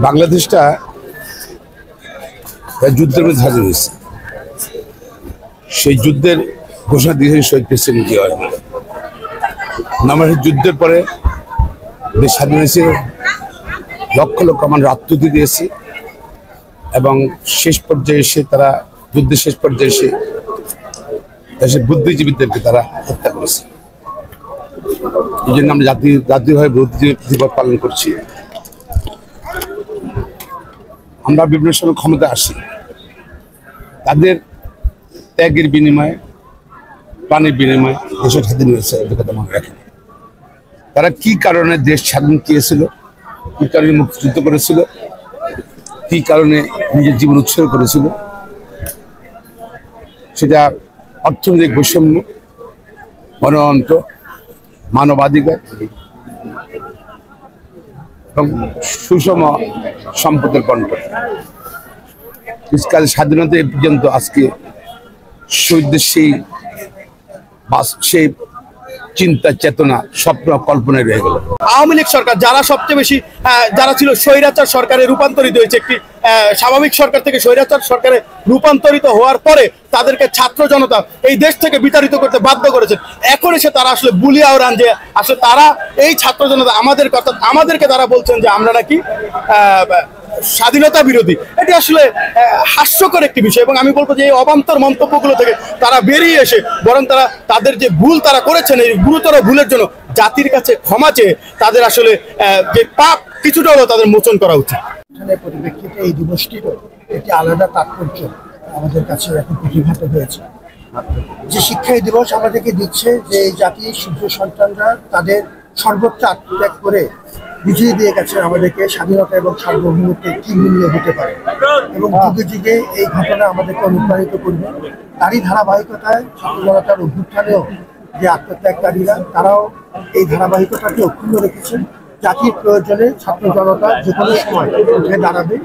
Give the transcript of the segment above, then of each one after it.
বাংলাদেশটা যুদ্ধের মধ্যে হাজির হয়েছে। সেই যুদ্ধের ঘোষণা দিয়েছেন শহীদ প্রেসিডেন্ট জিয়া রহমান। আমার যুদ্ধের পরে দেশ স্বাধীন হয়েছে, লক্ষ লক্ষ মানুষ আত্মহত্যা দিয়েছে এবং শেষ পর্যায়ে এসে তারা যুদ্ধের শেষ পর্যায়ে এসে দেশের বুদ্ধিজীবীদেরকে তারা হত্যা করেছে। এই জন্য আমরা জাতীয়ভাবে বুদ্ধিজীবী দিবস পালন করছি। আমরা বিভিন্ন সময় ক্ষমতা আসি, তাদের ত্যাগের বিনিময়ে, প্রাণের বিনিময়ে দেশের স্বাধীন হয়েছে। কথা মনে রাখেন, তারা কি কারণে দেশ স্বাধীন চেয়েছিল, কি কারণে মুক্তিযুদ্ধ করেছিল, কি কারণে নিজের জীবন উৎসর্গ করেছিল, সেটা অর্থনৈতিক বৈষম্য, গণতন্ত্র, মানবাধিকার এবং সুষম সম্পদের বন্টন। ইসকাল স্বাধীনতা এ পর্যন্ত আজকে শহীদদের সেই চিন্তা, চেতনা, স্বপ্ন, কল্পনায় রয়ে গেল। আওয়ামী লীগ সরকার যারা সবচেয়ে বেশি যারা ছিল স্বৈরাচার সরকারে রূপান্তরিত হয়েছে, একটি স্বাভাবিক সরকার থেকে স্বৈরাচার সরকারে রূপান্তরিত হওয়ার পরে তাদেরকে ছাত্র জনতা এই দেশ থেকে বিতাড়িত করতে বাধ্য করেছে। এখন এসে তারা আসলে বুলিয়ে আওড়ান যে আসলে তারা এই ছাত্র জনতা আমাদেরকে তারা বলছেন যে আমরা নাকি স্বাধীনতা বিরোধী। এটি আসলে হাস্যকর একটি বিষয় এবং আমি বলবো যে এই অবান্তর মন্তব্যগুলো থেকে তারা বেরিয়ে এসে বরং তাদের যে ভুল তারা করেছেন, এই গুরুতর ভুলের জন্য জাতির কাছে ক্ষমা চেয়ে তাদের আসলে যে পাপ কিছুটা হলেও তাদের মোচন করা উচিত। পরিপ্রেক্ষিতে এই দিবসটিরও একটি আলাদা তাৎপর্য আমাদের কাছে এখন প্রতিভাত হয়েছে। যে শিক্ষা দিবস আমাদেরকে দিচ্ছে যে এই জাতির শুদ্ধ সন্তানরা তাদের সর্বোচ্চ আত্মত্যাগ করে বুঝিয়ে দিয়ে গেছে আমাদেরকে স্বাধীনতা এবং সার্বভৌমত্বের কি মূল্য হতে পারে এবং যুগে যুগে এই ঘটনা আমাদেরকে অনুপ্রাণিত করবে। তারই ধারাবাহিকতায় ছাত্র জনতার অভ্যুত্থানেও যে আত্মত্যাগকারীরা তারাও এই ধারাবাহিকতাকে অক্ষুণ্ণ রেখেছেন। জাতির প্রয়োজনে ছাত্র জনতা যে কোনো সময় উঠে দাঁড়াবে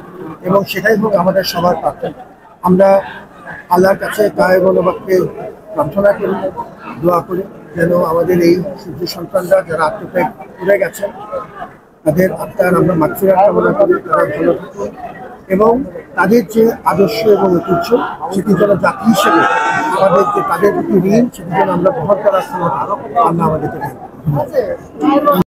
এবং সেটাই হোক আমাদের সবার প্রার্থনা। আমরা আল্লাহর কাছে গায়ে গণবাক্যে প্রার্থনা করি, দোয়া করি যেন আমাদের এই সূর্য সন্তানরা যারা আত্মত্যাগ করে গেছেন তাদের আত্মার আমরা মাগফিরাত কামনা করি, তারা ভালো থাকুন এবং তাদের যে আদর্শ এবং ঐতিহ্য সেটি যেন জাতি হিসেবে আমাদের যে তাদের প্রতি ঋণ সেটি যেন আমরা বহন করার ক্ষমতা আল্লাহ আমাদেরকে দেন।